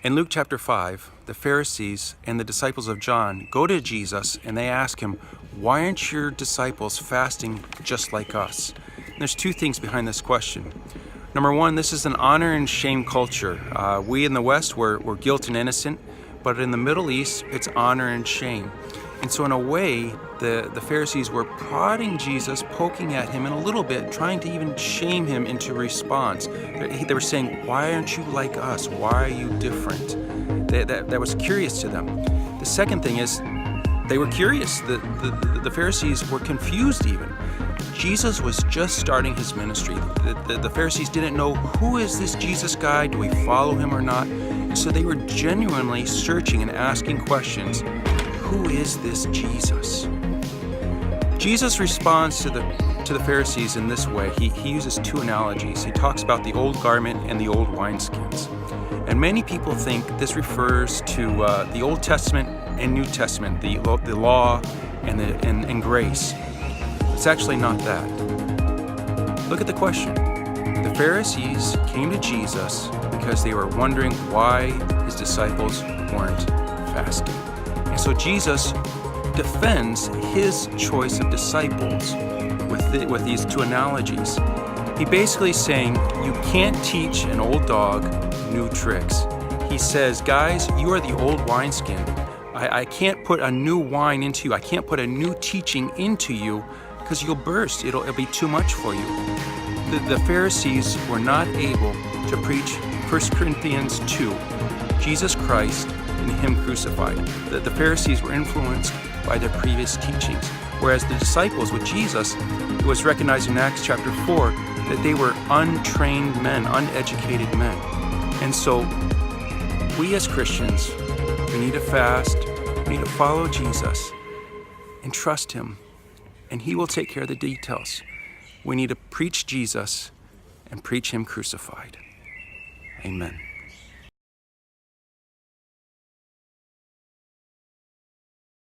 In Luke chapter 5, the Pharisees and the disciples of John go to Jesus and they ask him, "Why aren't your disciples fasting just like us?" And there's two things behind this question. Number one, this is an honor and shame culture. We in the West, we're guilt and innocent, but in the Middle East, it's honor and shame. And so in a way, the Pharisees were prodding Jesus, poking at him in a little bit, trying to even shame him into response. They were saying, "Why aren't you like us? Why are you different?" That was curious to them. The second thing is, they were curious. The Pharisees were confused even. Jesus was just starting his ministry. The Pharisees didn't know, who is this Jesus guy? Do we follow him or not? So they were genuinely searching and asking questions. Who is this Jesus? Jesus responds to the Pharisees in this way. He uses two analogies. He talks about the old garment and the old wineskins. And many people think this refers to the Old Testament and New Testament, the law and grace. It's actually not that. Look at the question. The Pharisees came to Jesus because they were wondering why his disciples weren't fasting. And so Jesus defends his choice of disciples with these two analogies. He basically is saying, you can't teach an old dog new tricks. He says, guys, you are the old wineskin. I can't put a new wine into you. I can't put a new teaching into you because you'll burst. It'll be too much for you. The Pharisees were not able to preach 1 Corinthians 2, Jesus Christ and him crucified. The Pharisees were influenced by their previous teachings, whereas the disciples with Jesus, it was recognized in Acts chapter 4 that they were untrained men, uneducated men. And so we as Christians, we need to fast, we need to follow Jesus and trust him, and he will take care of the details. We need to preach Jesus and preach him crucified. Amen.